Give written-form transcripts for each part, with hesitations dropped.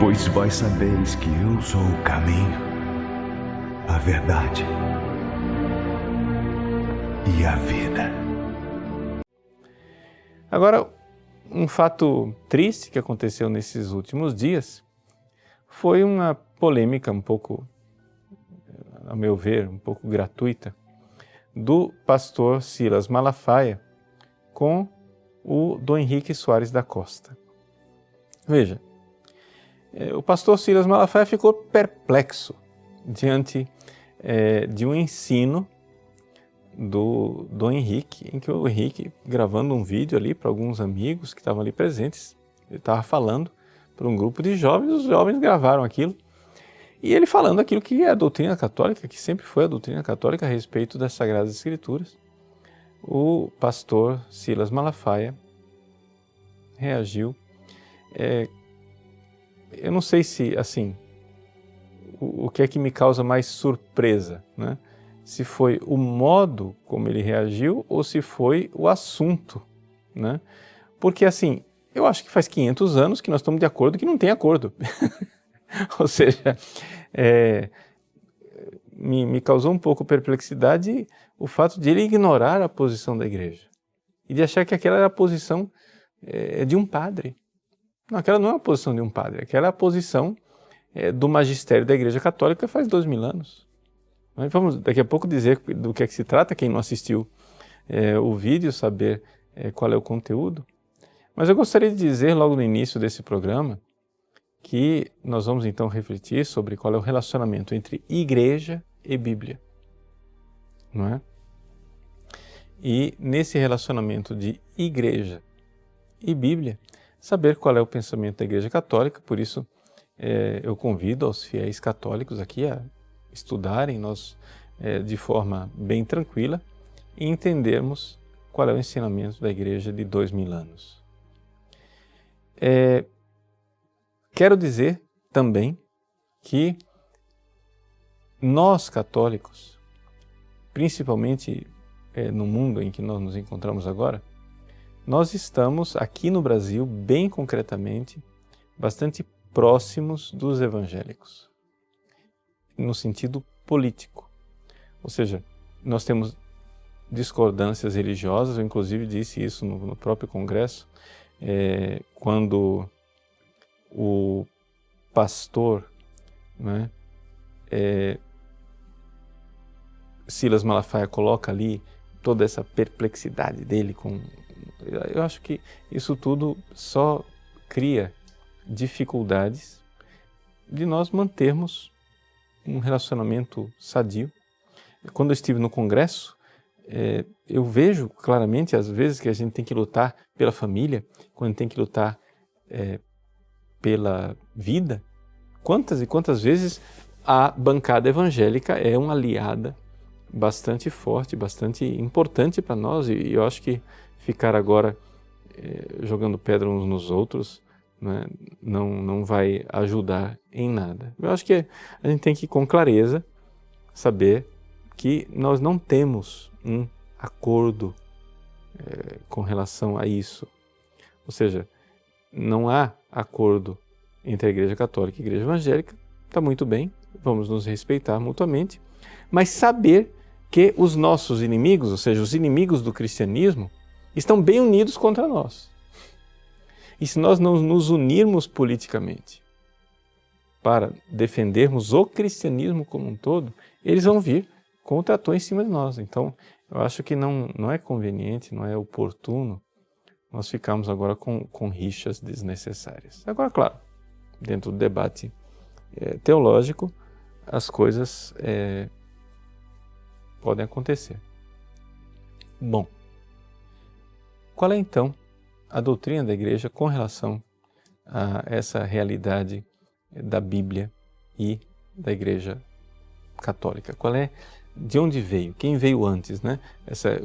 Pois vós sabeis que eu sou o caminho, a verdade e a vida. Agora, um fato triste que aconteceu nesses últimos dias foi uma polêmica um pouco, a meu ver, um pouco gratuita, do pastor Silas Malafaia com o Dom Henrique Soares da Costa. Veja, o pastor Silas Malafaia ficou perplexo diante de um ensino do Dom Henrique, em que o Henrique, gravando um vídeo ali para alguns amigos que estavam ali presentes, ele estava falando para um grupo de jovens, os jovens gravaram aquilo, e ele falando aquilo que é a doutrina católica, que sempre foi a doutrina católica a respeito das Sagradas Escrituras. O pastor Silas Malafaia reagiu. Eu não sei se, assim, o que é que me causa mais surpresa, né? Se foi o modo como ele reagiu ou se foi o assunto, né? Porque, assim, eu acho que faz 500 anos que nós estamos de acordo que não tem acordo. Ou seja, me causou um pouco perplexidade o fato de ele ignorar a posição da igreja e de achar que aquela era a posição de um padre. Não, aquela não é a posição de um padre, aquela é a posição do magistério da Igreja Católica faz 2000 anos. Vamos daqui a pouco dizer do que é que se trata, quem não assistiu o vídeo, saber qual é o conteúdo. Mas eu gostaria de dizer logo no início desse programa que nós vamos então refletir sobre qual é o relacionamento entre igreja e Bíblia, não é? E nesse relacionamento de igreja e Bíblia, saber qual é o pensamento da Igreja Católica. Por isso eu convido aos fiéis católicos aqui a estudarem nós de forma bem tranquila e entendermos qual é o ensinamento da Igreja de 2000 anos. Quero dizer também que nós católicos, principalmente no mundo em que nós nos encontramos agora, nós estamos aqui no Brasil, bem concretamente, bastante próximos dos evangélicos, no sentido político. Ou seja, nós temos discordâncias religiosas, eu inclusive disse isso no próprio Congresso, quando o pastor, né, Silas Malafaia coloca ali toda essa perplexidade dele eu acho que isso tudo só cria dificuldades de nós mantermos um relacionamento sadio. Quando eu estive no Congresso, eu vejo claramente às vezes que a gente tem que lutar pela família, quando tem que lutar pela vida. Quantas e quantas vezes a bancada evangélica é uma aliada bastante forte, bastante importante para nós, e eu acho que ficar agora jogando pedra uns nos outros, né, não vai ajudar em nada. Eu acho que a gente tem que, com clareza, saber que nós não temos um acordo com relação a isso. Ou seja, não há acordo entre a Igreja Católica e a Igreja Evangélica. Está muito bem, vamos nos respeitar mutuamente, mas saber que os nossos inimigos, ou seja, os inimigos do cristianismo, estão bem unidos contra nós. E se nós não nos unirmos politicamente para defendermos o cristianismo como um todo, eles vão vir com o trator em cima de nós. Então, eu acho que não é conveniente, não é oportuno nós ficarmos agora com rixas desnecessárias. Agora, claro, dentro do debate teológico, as coisas podem acontecer. Bom, qual é então a doutrina da Igreja com relação a essa realidade da Bíblia e da Igreja Católica? De onde veio? Quem veio antes, né?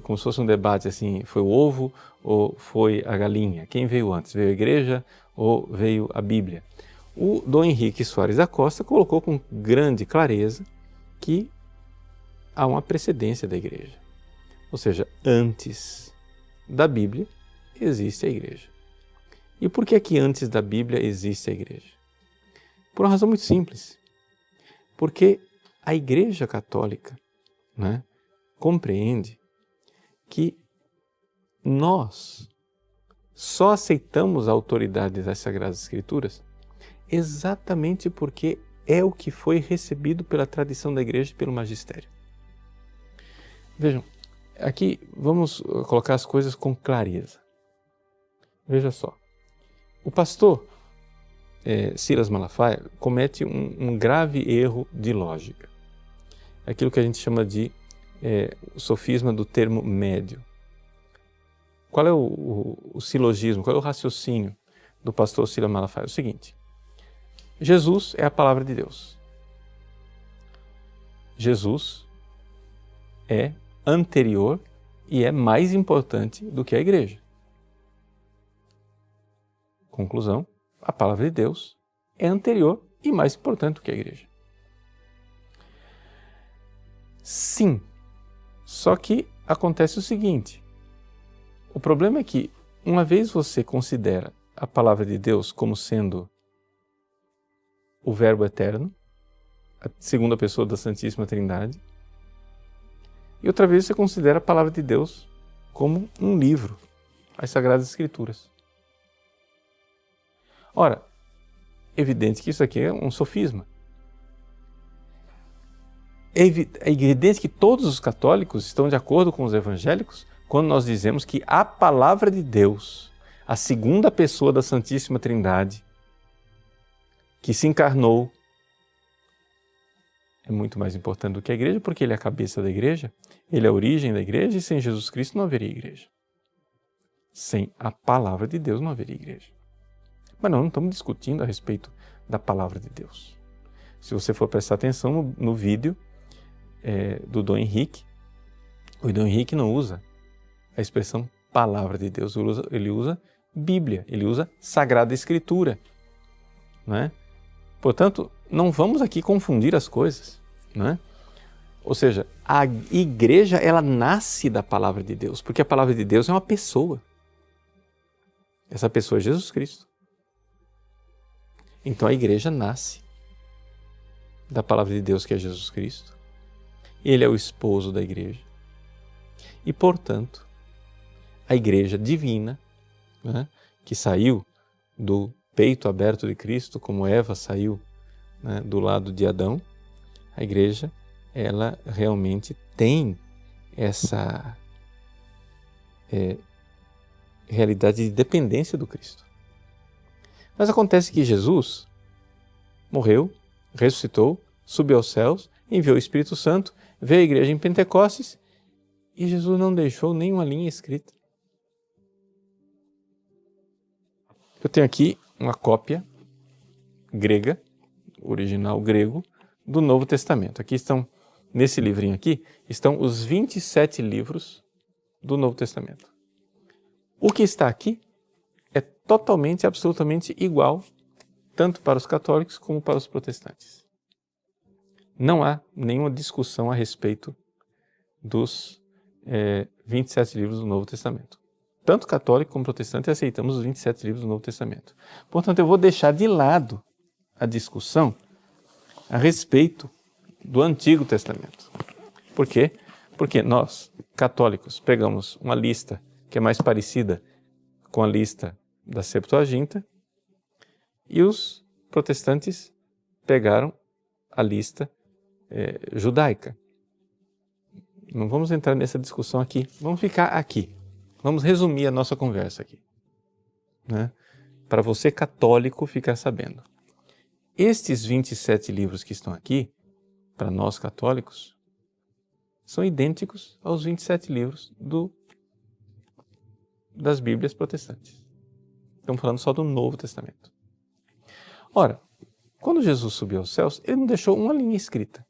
Como se fosse um debate assim, foi o ovo ou foi a galinha? Quem veio antes? Veio a Igreja ou veio a Bíblia? O Dom Henrique Soares da Costa colocou com grande clareza que há uma precedência da Igreja. Ou seja, antes da Bíblia existe a Igreja. E por que é que antes da Bíblia existe a Igreja? Por uma razão muito simples. Porque a Igreja Católica, né, compreende que nós só aceitamos a autoridade das Sagradas Escrituras exatamente porque é o que foi recebido pela tradição da Igreja e pelo magistério. Vejam, aqui vamos colocar as coisas com clareza. Veja só, o pastor Silas Malafaia comete um grave erro de lógica. Aquilo que a gente chama de o sofisma do termo médio. Qual é o silogismo, qual é o raciocínio do pastor Silas Malafaia? É o seguinte: Jesus é a palavra de Deus. Jesus é anterior e é mais importante do que a igreja. Conclusão: a palavra de Deus é anterior e mais importante do que a igreja. Sim, só que acontece o seguinte: o problema é que, uma vez você considera a palavra de Deus como sendo o Verbo eterno, a segunda pessoa da Santíssima Trindade, e outra vez você considera a palavra de Deus como um livro, as Sagradas Escrituras. Ora, é evidente que isso aqui é um sofisma. É evidente que todos os católicos estão de acordo com os evangélicos quando nós dizemos que a palavra de Deus, a segunda pessoa da Santíssima Trindade, que se encarnou, é muito mais importante do que a igreja, porque ele é a cabeça da igreja, ele é a origem da igreja, e sem Jesus Cristo não haveria igreja. Sem a palavra de Deus não haveria igreja. Mas nós não estamos discutindo a respeito da palavra de Deus. Se você for prestar atenção no vídeo do Dom Henrique, o Dom Henrique não usa a expressão palavra de Deus, ele usa Bíblia, ele usa Sagrada Escritura, não é? Portanto, não vamos aqui confundir as coisas, não é? Ou seja, a igreja, ela nasce da palavra de Deus, porque a palavra de Deus é uma pessoa. Essa pessoa é Jesus Cristo. Então a igreja nasce da palavra de Deus, que é Jesus Cristo. Ele é o esposo da igreja. E, portanto, a igreja divina, né, que saiu do peito aberto de Cristo, como Eva saiu, né, do lado de Adão, a igreja, ela realmente tem essa realidade de dependência do Cristo. Mas acontece que Jesus morreu, ressuscitou, subiu aos céus, enviou o Espírito Santo, veio à igreja em Pentecostes e Jesus não deixou nenhuma linha escrita. Eu tenho aqui uma cópia grega, original grego, do Novo Testamento. Aqui estão, nesse livrinho aqui, estão os 27 livros do Novo Testamento. O que está aqui é totalmente, absolutamente igual, tanto para os católicos como para os protestantes. Não há nenhuma discussão a respeito dos 27 livros do Novo Testamento. Tanto católico como protestante aceitamos os 27 livros do Novo Testamento. Portanto, eu vou deixar de lado a discussão a respeito do Antigo Testamento. Por quê? Porque nós, católicos, pegamos uma lista que é mais parecida com a lista da Septuaginta e os protestantes pegaram a lista judaica. Não vamos entrar nessa discussão aqui, vamos ficar aqui. Vamos resumir a nossa conversa aqui, né? Para você católico ficar sabendo. Estes 27 livros que estão aqui, para nós católicos, são idênticos aos 27 livros das Bíblias protestantes. Estamos falando só do Novo Testamento. Ora, quando Jesus subiu aos céus, ele não deixou uma linha escrita.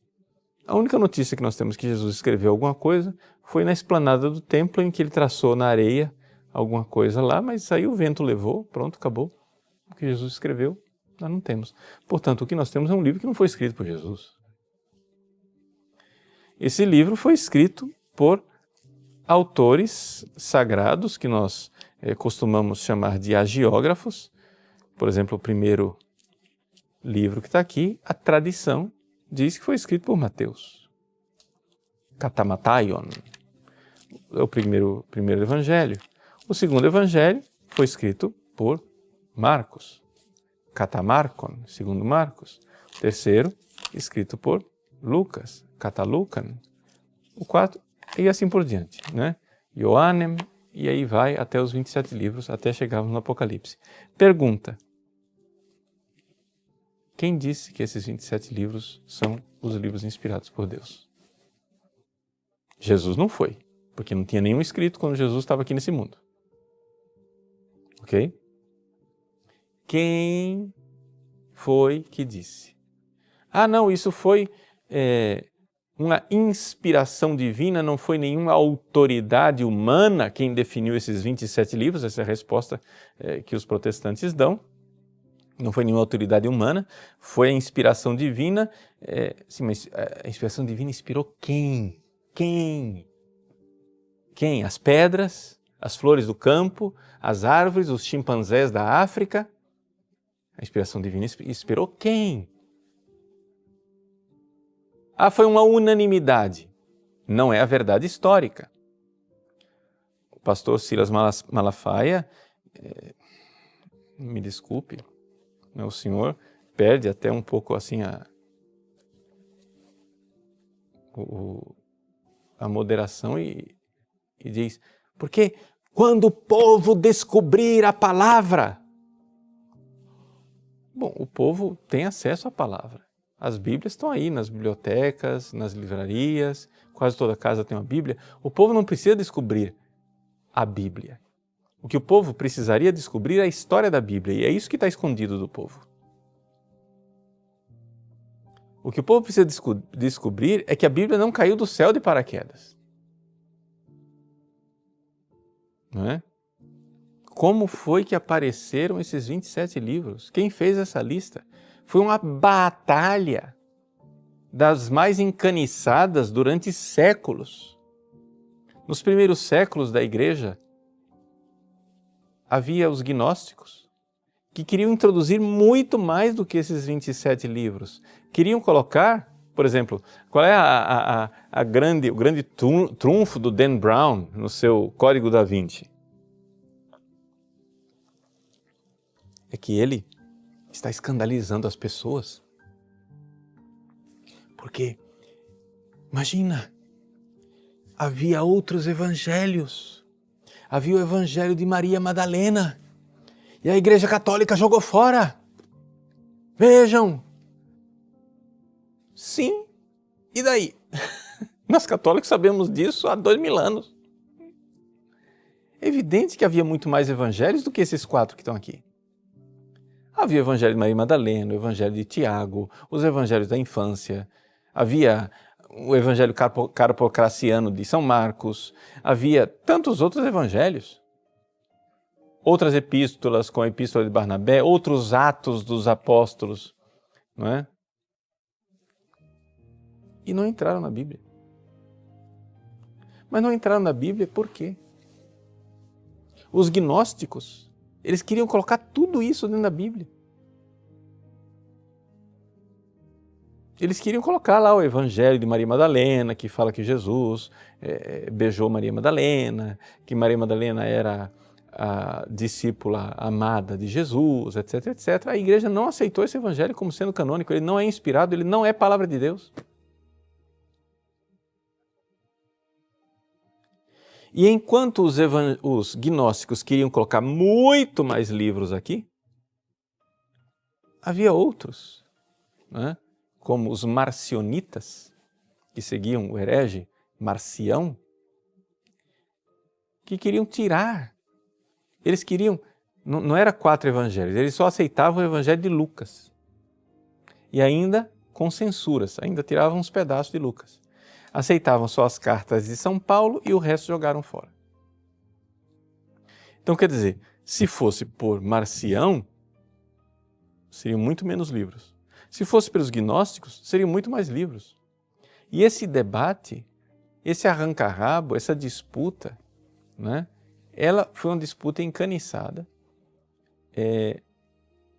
A única notícia que nós temos que Jesus escreveu alguma coisa foi na esplanada do templo, em que ele traçou na areia alguma coisa lá, mas aí o vento levou, pronto, acabou. O que Jesus escreveu, nós não temos. Portanto, o que nós temos é um livro que não foi escrito por Jesus. Esse livro foi escrito por autores sagrados, que nós costumamos chamar de hagiógrafos. Por exemplo, o primeiro livro que está aqui, a tradição diz que foi escrito por Mateus. Katamataion é o primeiro evangelho. O segundo evangelho foi escrito por Marcos. Katamarkon, segundo Marcos. O terceiro, escrito por Lucas. Katalukan. O quarto, e assim por diante, né? Ioannem, e aí vai até os 27 livros, até chegarmos no Apocalipse. Pergunta: quem disse que esses 27 livros são os livros inspirados por Deus? Jesus não foi, porque não tinha nenhum escrito quando Jesus estava aqui nesse mundo. Ok? Quem foi que disse? Ah, não, isso foi uma inspiração divina, não foi nenhuma autoridade humana quem definiu esses 27 livros, essa é a resposta que os protestantes dão. Não foi nenhuma autoridade humana, foi a inspiração divina. Sim, mas a inspiração divina inspirou quem? Quem? Quem? As pedras, as flores do campo, as árvores, os chimpanzés da África? A inspiração divina inspirou quem? Ah, foi uma unanimidade. Não é a verdade histórica. O pastor Silas Malafaia, me desculpe, o senhor perde até um pouco assim a moderação e diz, porque quando o povo descobrir a palavra... Bom, o povo tem acesso à palavra. As Bíblias estão aí nas bibliotecas, nas livrarias, quase toda casa tem uma Bíblia. O povo não precisa descobrir a Bíblia. O que o povo precisaria descobrir é a história da Bíblia, e é isso que está escondido do povo. O que o povo precisa descobrir é que a Bíblia não caiu do céu de paraquedas. Não é? Como foi que apareceram esses 27 livros? Quem fez essa lista? Foi uma batalha das mais encaniçadas durante séculos. Nos primeiros séculos da igreja, havia os gnósticos, que queriam introduzir muito mais do que esses 27 livros. Queriam colocar, por exemplo, qual é o grande trunfo do Dan Brown no seu Código da Vinci? É que ele está escandalizando as pessoas. Porque, imagina, havia outros evangelhos. Havia o evangelho de Maria Madalena. E a Igreja Católica jogou fora. Vejam. Sim, e daí? Nós católicos sabemos disso há 2000 anos. É evidente que havia muito mais evangelhos do que esses 4 que estão aqui. Havia o evangelho de Maria Madalena, o evangelho de Tiago, os evangelhos da infância, havia o evangelho carpocraciano de São Marcos, havia tantos outros evangelhos. Outras epístolas, como a epístola de Barnabé, outros atos dos apóstolos, não é? E não entraram na Bíblia. Mas não entraram na Bíblia por quê? Os gnósticos, eles queriam colocar tudo isso dentro da Bíblia. Eles queriam colocar lá o Evangelho de Maria Madalena, que fala que Jesus beijou Maria Madalena, que Maria Madalena era a discípula amada de Jesus, etc, etc. A igreja não aceitou esse Evangelho como sendo canônico, ele não é inspirado, ele não é palavra de Deus. E enquanto os gnósticos queriam colocar muito mais livros aqui, havia outros, né? Como os marcionitas, que seguiam o herege Marcião, que queriam tirar. Eles queriam, não era 4 evangelhos, eles só aceitavam o evangelho de Lucas. E ainda com censuras, ainda tiravam uns pedaços de Lucas. Aceitavam só as cartas de São Paulo e o resto jogaram fora. Então, quer dizer, se fosse por Marcião, seriam muito menos livros. Se fosse pelos gnósticos, seriam muito mais livros. E esse debate, esse arranca-rabo, essa disputa, né, ela foi uma disputa encaniçada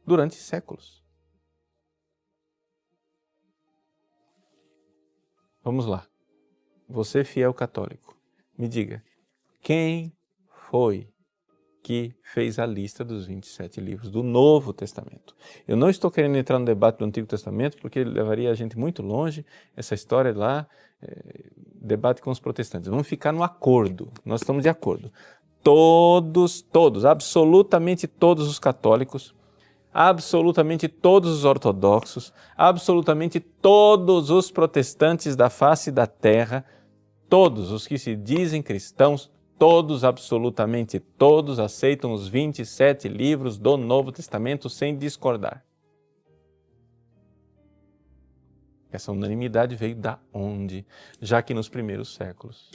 durante séculos. vamos lá. Você, fiel católico, me diga, quem foi que fez a lista dos 27 livros do Novo Testamento? Eu não estou querendo entrar no debate do Antigo Testamento, porque levaria a gente muito longe, essa história lá, debate com os protestantes. Vamos ficar no acordo, nós estamos de acordo. Todos, absolutamente todos os católicos, absolutamente todos os ortodoxos, absolutamente todos os protestantes da face da terra, todos os que se dizem cristãos, todos, absolutamente todos, aceitam os 27 livros do Novo Testamento sem discordar. Essa unanimidade veio da onde? Já que nos primeiros séculos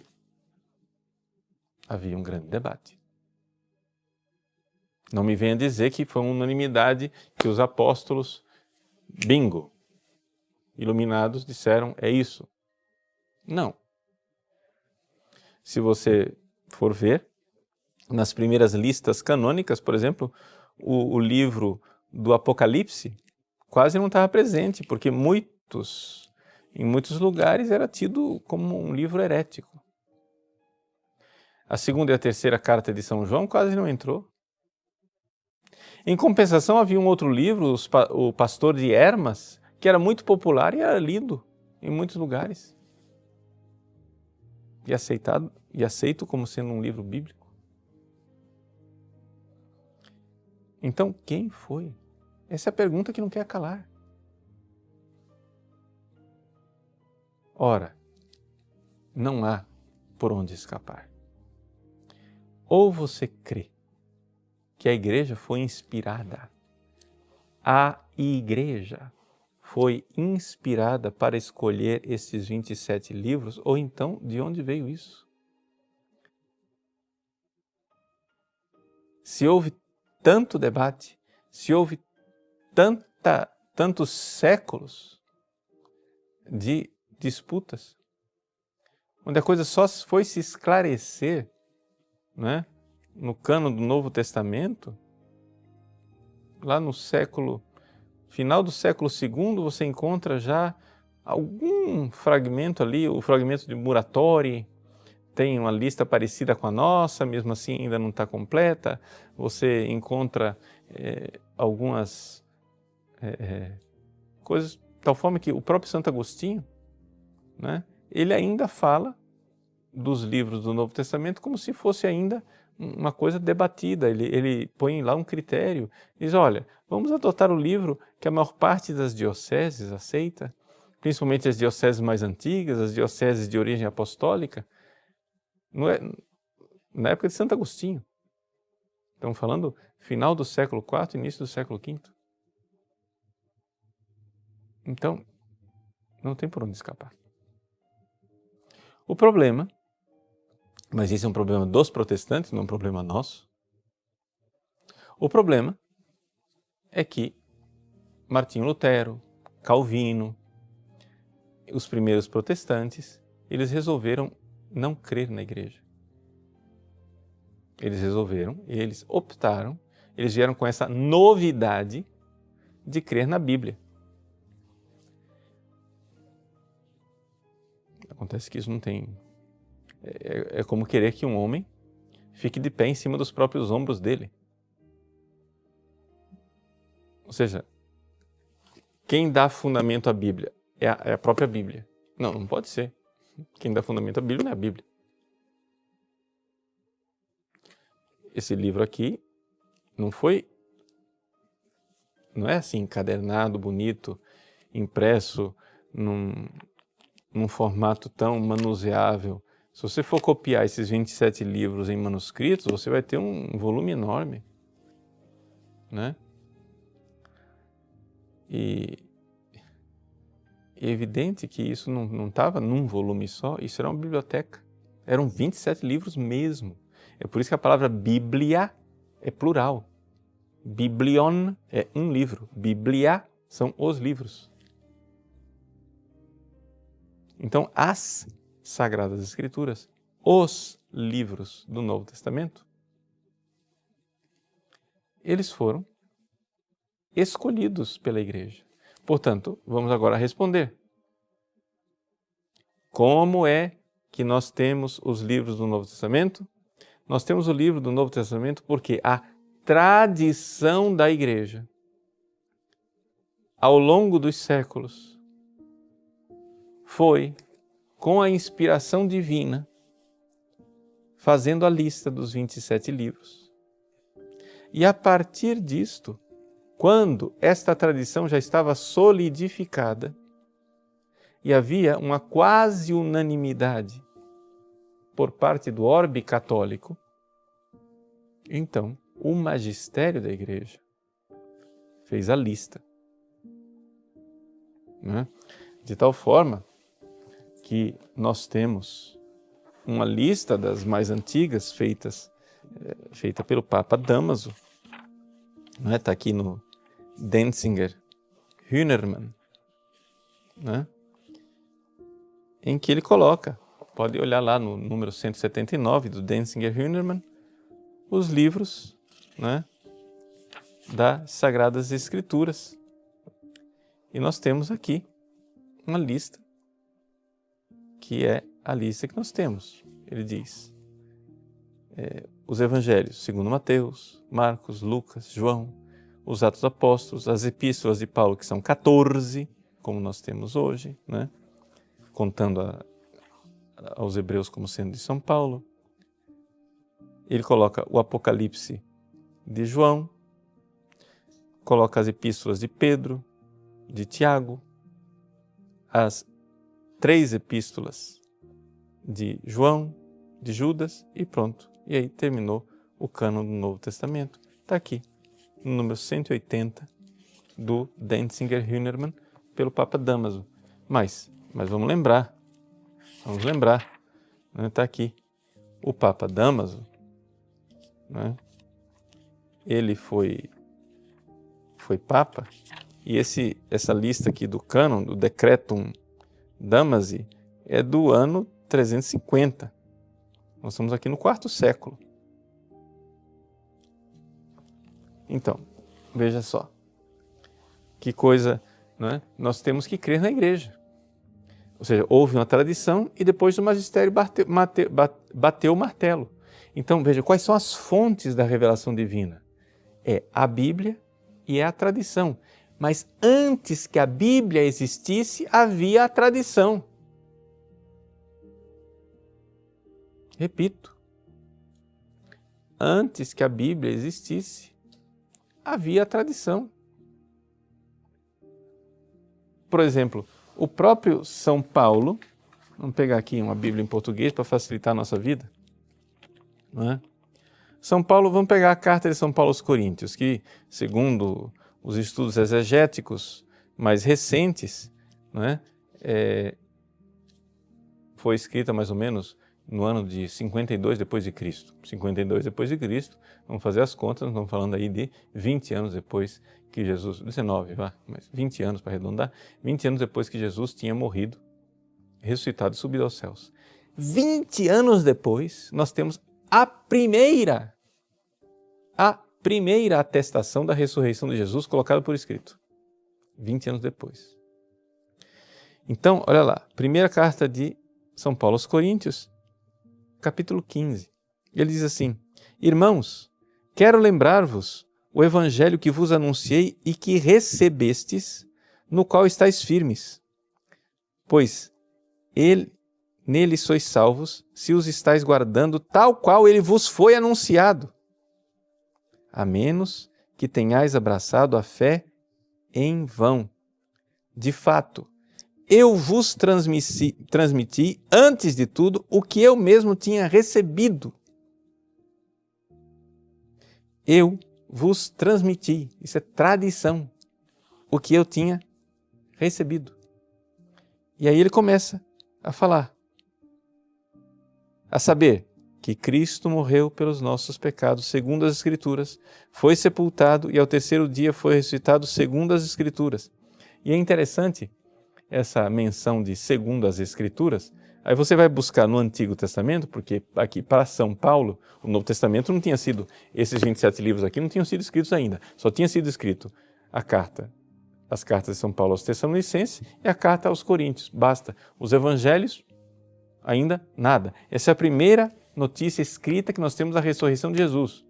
havia um grande debate. Não me venha dizer que foi uma unanimidade que os apóstolos, bingo, iluminados, disseram, é isso. Não. Se você for ver, nas primeiras listas canônicas, por exemplo, o livro do Apocalipse quase não estava presente, porque em muitos lugares era tido como um livro herético. A segunda e a terceira carta de São João quase não entrou. Em compensação, havia um outro livro, o Pastor de Hermas, que era muito popular e era lido em muitos lugares. E aceito como sendo um livro bíblico. Então, quem foi? Essa é a pergunta que não quer calar. Ora, não há por onde escapar. Ou você crê que a igreja foi inspirada, a igreja foi inspirada para escolher esses 27 livros, ou então, de onde veio isso? Se houve tanto debate, se houve tantos séculos de disputas, onde a coisa só foi se esclarecer, né, no cânon do Novo Testamento, lá no final do século II, você encontra já algum fragmento ali, o fragmento de Muratori, tem uma lista parecida com a nossa, mesmo assim ainda não está completa. Você encontra algumas coisas, de tal forma que o próprio Santo Agostinho, né, ele ainda fala dos livros do Novo Testamento como se fosse ainda uma coisa debatida. Ele põe lá um critério, diz, olha, vamos adotar o livro que a maior parte das dioceses aceita, principalmente as dioceses mais antigas, as dioceses de origem apostólica, na época de Santo Agostinho. Estamos falando final do século IV, início do século V. Então, não tem por onde escapar. O problema, mas esse é um problema dos protestantes, não é um problema nosso. O problema é que Martinho Lutero, Calvino, os primeiros protestantes, eles resolveram não crer na igreja. Eles optaram, eles vieram com essa novidade de crer na Bíblia. Acontece que isso não tem... É como querer que um homem fique de pé em cima dos próprios ombros dele. Ou seja, quem dá fundamento à Bíblia é a própria Bíblia. Não pode ser. Quem dá fundamento à Bíblia não é a Bíblia. Esse livro aqui não é assim encadernado, bonito, impresso num formato tão manuseável. Se você for copiar esses 27 livros em manuscritos, você vai ter um volume enorme, né? E é evidente que isso não estava num volume só, isso era uma biblioteca. Eram 27 livros mesmo. É por isso que a palavra Bíblia é plural. Biblion é um livro. Bíblia são os livros. Então, as Sagradas Escrituras, os livros do Novo Testamento, eles foram escolhidos pela igreja. Portanto, vamos agora responder. Como é que nós temos os livros do Novo Testamento? Nós temos o livro do Novo Testamento porque a tradição da igreja, ao longo dos séculos, foi, com a inspiração divina, fazendo a lista dos 27 livros. E a partir disto, quando esta tradição já estava solidificada e havia uma quase unanimidade por parte do orbe católico, então o magistério da igreja fez a lista, né? De tal forma que nós temos uma lista das mais antigas feita pelo Papa Damaso, né? Está aqui no Denzinger Hühnermann, né? Em que ele coloca, pode olhar lá no número 179 do Denzinger Hühnermann, os livros, né, das Sagradas Escrituras. E nós temos aqui uma lista, que é a lista que nós temos. Ele diz, os Evangelhos, segundo Mateus, Marcos, Lucas, João, os Atos dos Apóstolos, as Epístolas de Paulo, que são 14, como nós temos hoje, né, contando aos Hebreus como sendo de São Paulo. Ele coloca o Apocalipse de João, coloca as Epístolas de Pedro, de Tiago, as 3 Epístolas de João, de Judas e pronto. E aí terminou o cânon do Novo Testamento. Está aqui, no número 180 do Denzinger Hühnermann, pelo Papa Damaso. Mas vamos lembrar, né? Está aqui, o Papa Damaso, né? Ele foi Papa, e essa lista aqui do cânon, do Decretum Damasi, é do ano 350. Nós estamos aqui no 4º século. Então, veja só, que coisa, né? Nós temos que crer na igreja. Ou seja, houve uma tradição e depois o magistério bateu o martelo. Então, veja, quais são as fontes da revelação divina? É a Bíblia e é a tradição. Mas antes que a Bíblia existisse, havia a tradição. Repito, antes que a Bíblia existisse, havia a tradição. Por exemplo, o próprio São Paulo, vamos pegar aqui uma Bíblia em português para facilitar a nossa vida, não é? São Paulo, vamos pegar a carta de São Paulo aos Coríntios, que, segundo os estudos exegéticos mais recentes, não é? Foi escrita mais ou menos no ano de 52 depois de Cristo. 52 depois de Cristo, vamos fazer as contas, nós estamos falando aí de 20 anos depois que Jesus, 19, mas 20 anos para arredondar, 20 anos depois que Jesus tinha morrido, ressuscitado e subido aos céus. 20 anos depois, nós temos a primeira atestação da ressurreição de Jesus colocada por escrito. 20 anos depois. Então, olha lá, primeira carta de São Paulo aos Coríntios, capítulo 15. Ele diz assim: Irmãos, quero lembrar-vos o evangelho que vos anunciei e que recebestes, no qual estáis firmes. Pois nele sois salvos, se os estáis guardando, tal qual ele vos foi anunciado, a menos que tenhais abraçado a fé em vão. De fato, eu vos transmiti, antes de tudo, o que eu mesmo tinha recebido. Eu vos transmiti, isso é tradição, o que eu tinha recebido. E aí ele começa a falar, a saber, que Cristo morreu pelos nossos pecados, segundo as Escrituras, foi sepultado e ao 3º dia foi ressuscitado, segundo as Escrituras. E é interessante essa menção de segundo as Escrituras. Aí você vai buscar no Antigo Testamento, porque aqui para São Paulo, o Novo Testamento não tinha sido, esses 27 livros aqui não tinham sido escritos ainda, só tinha sido escrito as cartas de São Paulo aos Tessalonicenses e a carta aos Coríntios, basta. Os Evangelhos Ainda nada. Essa é a primeira notícia escrita que nós temos da ressurreição de Jesus.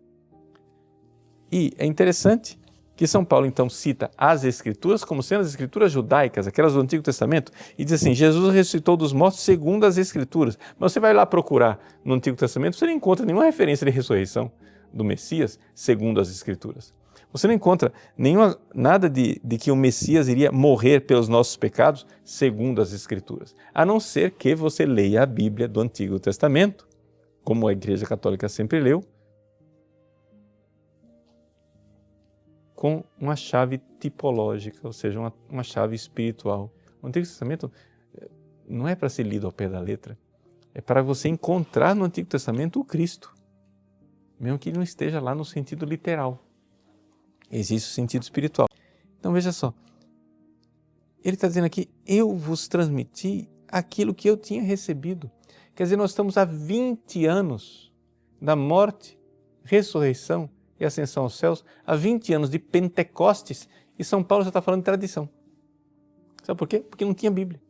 E é interessante que São Paulo então cita as Escrituras como sendo as Escrituras judaicas, aquelas do Antigo Testamento, e diz assim, Jesus ressuscitou dos mortos segundo as Escrituras. Mas você vai lá procurar no Antigo Testamento, você não encontra nenhuma referência de ressurreição do Messias segundo as Escrituras. Você não encontra nada de que o Messias iria morrer pelos nossos pecados segundo as Escrituras, a não ser que você leia a Bíblia do Antigo Testamento, como a Igreja Católica sempre leu, com uma chave tipológica, ou seja, uma chave espiritual. O Antigo Testamento não é para ser lido ao pé da letra, é para você encontrar no Antigo Testamento o Cristo, mesmo que ele não esteja lá no sentido literal. Existe o sentido espiritual. Então veja só, ele está dizendo aqui, eu vos transmiti aquilo que eu tinha recebido. Quer dizer, nós estamos há 20 anos da morte, ressurreição e ascensão aos céus, há 20 anos de Pentecostes, e São Paulo já está falando de tradição. Sabe por quê? Porque não tinha Bíblia.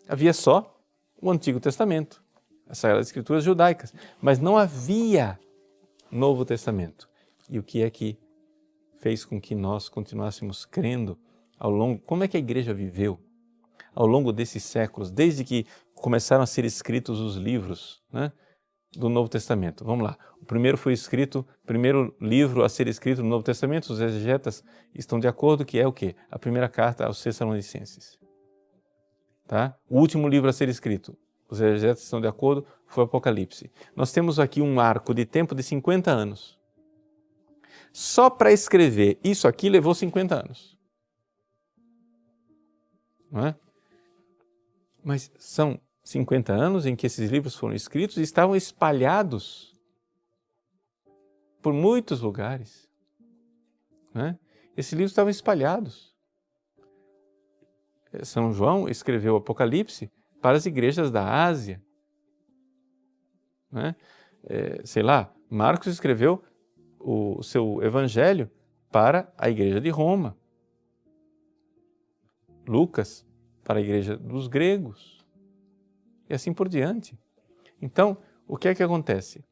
Havia só o Antigo Testamento, as Sagradas Escrituras judaicas, mas não havia Novo Testamento. E o que é que fez com que nós continuássemos crendo ao longo... Como é que a igreja viveu ao longo desses séculos, desde que começaram a ser escritos os livros, né, do Novo Testamento? Vamos lá. O primeiro livro a ser escrito no Novo Testamento, os exegetas estão de acordo que é o quê? A primeira carta aos Tessalonicenses. Tá? O último livro a ser escrito, os exegetas estão de acordo, foi o Apocalipse. Nós temos aqui um arco de tempo de 50 anos. Só para escrever isso aqui levou 50 anos. Não é? Mas são 50 anos em que esses livros foram escritos e estavam espalhados por muitos lugares. Não é? Esses livros estavam espalhados. São João escreveu o Apocalipse para as igrejas da Ásia. Né? Sei lá, Marcos escreveu o seu evangelho para a igreja de Roma. Lucas para a igreja dos gregos. E assim por diante. Então, o que é que acontece?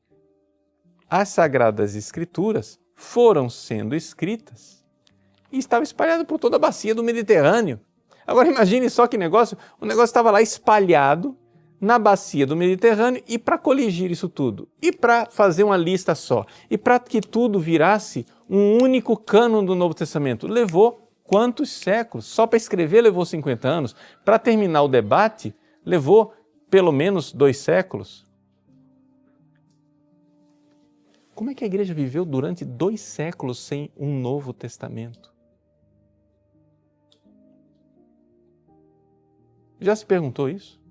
As Sagradas Escrituras foram sendo escritas e estavam espalhadas por toda a bacia do Mediterrâneo. Agora imagine só que negócio, o negócio estava lá espalhado na bacia do Mediterrâneo, e para coligir isso tudo, e para fazer uma lista só, e para que tudo virasse um único cânon do Novo Testamento, levou quantos séculos? Só para escrever levou 50 anos, para terminar o debate levou pelo menos 2 séculos. Como é que a igreja viveu durante 2 séculos sem um Novo Testamento? Já se perguntou isso?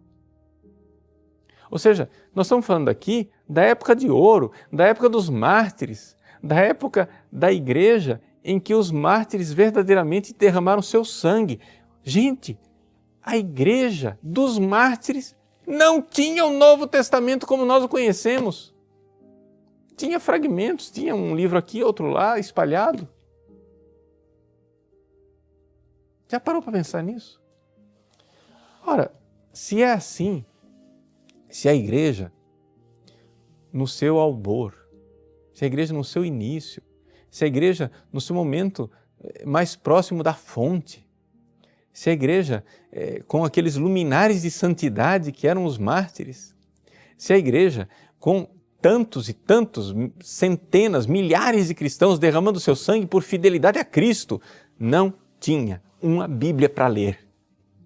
Ou seja, nós estamos falando aqui da época de ouro, da época dos mártires, da época da igreja em que os mártires verdadeiramente derramaram seu sangue. Gente, a igreja dos mártires não tinha o Novo Testamento como nós o conhecemos. Tinha fragmentos, tinha um livro aqui, outro lá, espalhado. Já parou para pensar nisso? Ora, se é assim, se a igreja, no seu albor, se a igreja no seu início, se a igreja no seu momento mais próximo da fonte, se a igreja com aqueles luminares de santidade que eram os mártires, se a igreja com tantos e tantos, centenas, milhares de cristãos derramando seu sangue por fidelidade a Cristo, não tinha uma Bíblia para ler.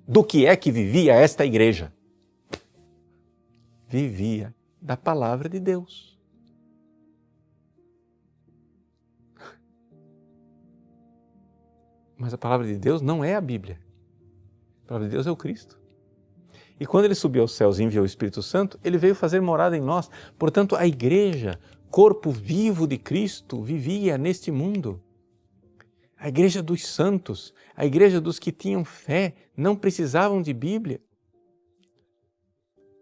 Do que é que vivia esta igreja? Vivia da palavra de Deus. Mas a palavra de Deus não é a Bíblia. A palavra de Deus é o Cristo. E quando ele subiu aos céus e enviou o Espírito Santo, ele veio fazer morada em nós. Portanto, a igreja, corpo vivo de Cristo, vivia neste mundo. A igreja dos santos, a igreja dos que tinham fé, não precisavam de Bíblia.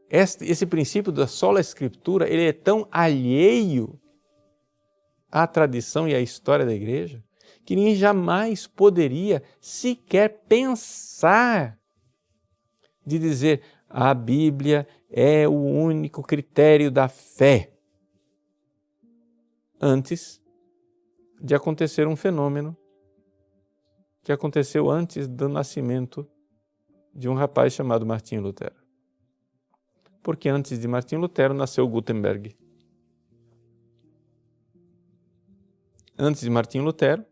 Esse princípio da sola Escritura, ele é tão alheio à tradição e à história da igreja, que ninguém jamais poderia sequer pensar de dizer a Bíblia é o único critério da fé, antes de acontecer um fenômeno que aconteceu antes do nascimento de um rapaz chamado Martinho Lutero. Porque antes de Martinho Lutero nasceu Gutenberg. Antes de Martinho Lutero,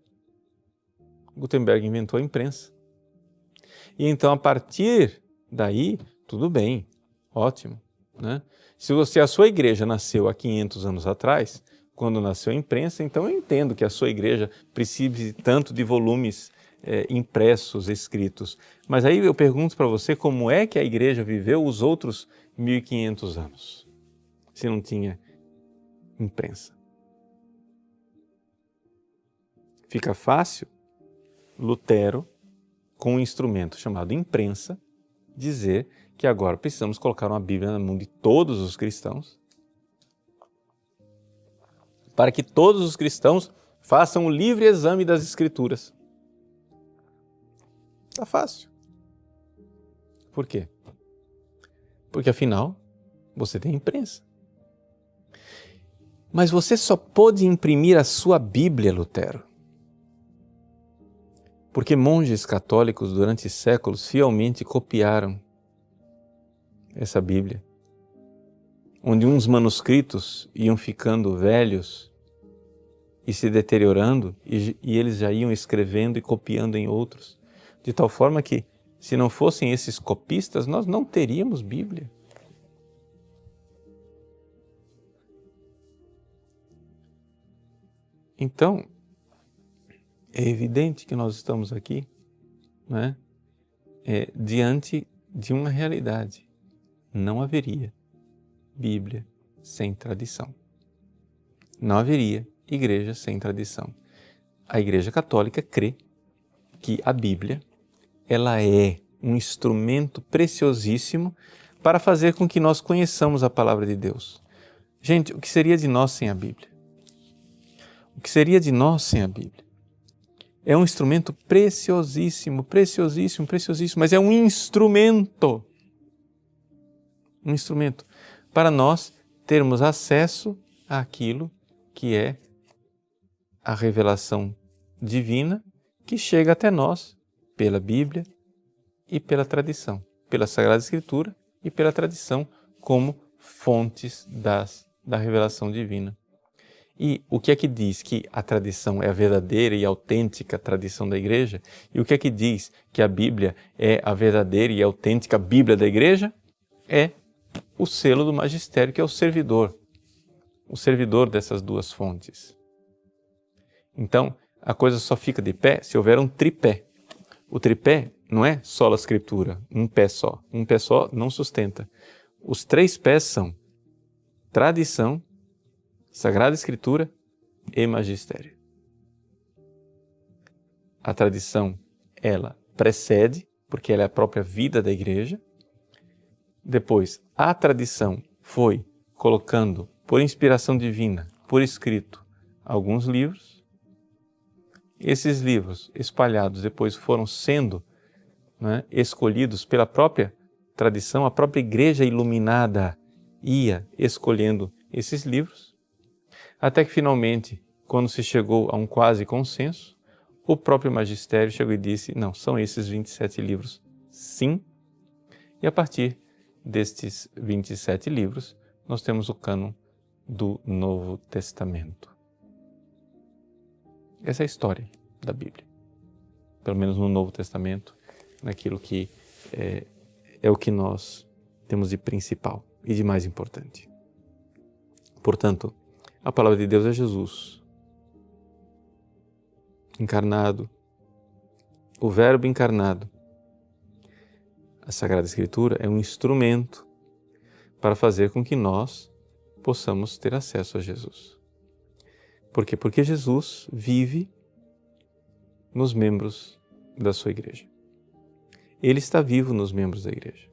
Gutenberg inventou a imprensa. E então, a partir daí, tudo bem, ótimo, né? Se a sua igreja nasceu há 500 anos atrás, quando nasceu a imprensa, então eu entendo que a sua igreja precise tanto de volumes impressos, escritos. Mas aí eu pergunto para você, como é que a igreja viveu os outros 1500 anos, se não tinha imprensa? Fica fácil Lutero, com um instrumento chamado imprensa, dizer que agora precisamos colocar uma Bíblia na mão de todos os cristãos, para que todos os cristãos façam o livre exame das Escrituras. Está fácil. Por quê? Porque afinal, você tem imprensa. Mas você só pôde imprimir a sua Bíblia, Lutero, porque monges católicos durante séculos fielmente copiaram essa Bíblia, onde uns manuscritos iam ficando velhos e se deteriorando, e eles já iam escrevendo e copiando em outros, de tal forma que, se não fossem esses copistas, nós não teríamos Bíblia. Então, é evidente que nós estamos aqui, né, diante de uma realidade. Não haveria Bíblia sem tradição. Não haveria igreja sem tradição. A Igreja Católica crê que a Bíblia, ela é um instrumento preciosíssimo para fazer com que nós conheçamos a Palavra de Deus. Gente, o que seria de nós sem a Bíblia? O que seria de nós sem a Bíblia? É um instrumento preciosíssimo, preciosíssimo, preciosíssimo, mas é um instrumento. Um instrumento para nós termos acesso àquilo que é a revelação divina que chega até nós pela Bíblia e pela tradição, pela Sagrada Escritura e pela tradição como fontes da revelação divina. E o que é que diz que a tradição é a verdadeira e autêntica tradição da Igreja? E o que é que diz que a Bíblia é a verdadeira e autêntica Bíblia da Igreja? É o selo do magistério, que é o servidor dessas duas fontes. Então, a coisa só fica de pé se houver um tripé. O tripé não é só a Escritura, um pé só. Um pé só não sustenta. Os 3 pés são tradição, Sagrada Escritura e magistério. A tradição, ela precede, porque ela é a própria vida da igreja. Depois, a tradição foi colocando, por inspiração divina, por escrito, alguns livros. Esses livros espalhados depois foram sendo, né, escolhidos pela própria tradição, a própria igreja iluminada ia escolhendo esses livros. Até que finalmente, quando se chegou a um quase consenso, o próprio magistério chegou e disse, não, são esses 27 livros, sim. E a partir destes 27 livros, nós temos o cânon do Novo Testamento. Essa é a história da Bíblia. Pelo menos no Novo Testamento, naquilo que é o que nós temos de principal e de mais importante. Portanto, a palavra de Deus é Jesus, encarnado, o Verbo encarnado. A Sagrada Escritura é um instrumento para fazer com que nós possamos ter acesso a Jesus. Por quê? Porque Jesus vive nos membros da sua igreja. Ele está vivo nos membros da igreja.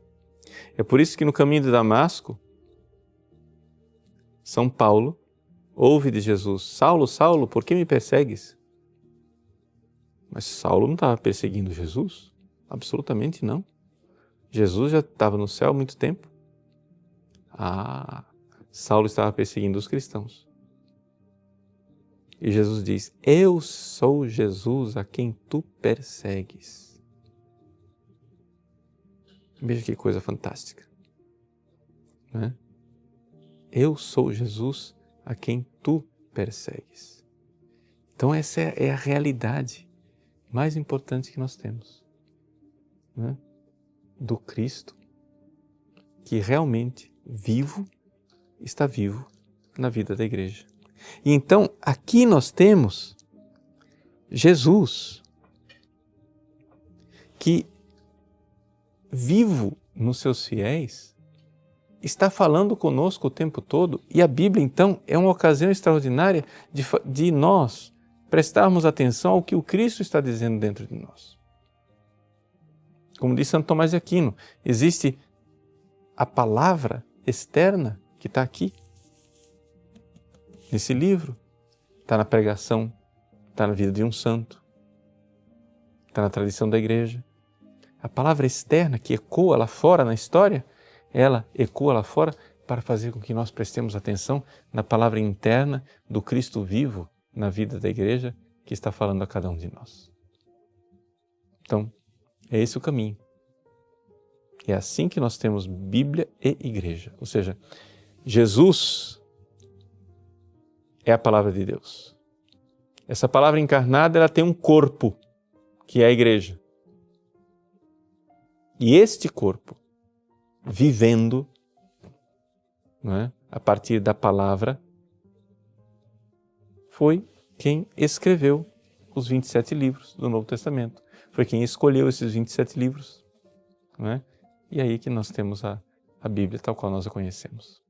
É por isso que no caminho de Damasco, São Paulo ouve de Jesus, Saulo, Saulo, por que me persegues? Mas Saulo não estava perseguindo Jesus? Absolutamente não. Jesus já estava no céu há muito tempo. Saulo estava perseguindo os cristãos. E Jesus diz: eu sou Jesus a quem tu persegues. Veja que coisa fantástica, não é? Eu sou Jesus a quem tu persegues. Então essa é a realidade mais importante que nós temos, não é? Do Cristo, que realmente vivo, está vivo na vida da igreja. E então aqui nós temos Jesus, que vivo nos seus fiéis, está falando conosco o tempo todo, e a Bíblia então é uma ocasião extraordinária de nós prestarmos atenção ao que o Cristo está dizendo dentro de nós. Como diz Santo Tomás de Aquino, existe a palavra externa que está aqui, nesse livro, está na pregação, está na vida de um santo, está na tradição da igreja. A palavra externa que ecoa lá fora na história, ela ecoa lá fora para fazer com que nós prestemos atenção na palavra interna do Cristo vivo na vida da igreja que está falando a cada um de nós. Então, é esse o caminho. É assim que nós temos Bíblia e igreja. Ou seja, Jesus é a palavra de Deus. Essa palavra encarnada, ela tem um corpo, que é a igreja. E este corpo, vivendo, não é, a partir da palavra, foi quem escreveu os 27 livros do Novo Testamento. Foi quem escolheu esses 27 livros. Não é? E aí que nós temos a Bíblia tal qual nós a conhecemos.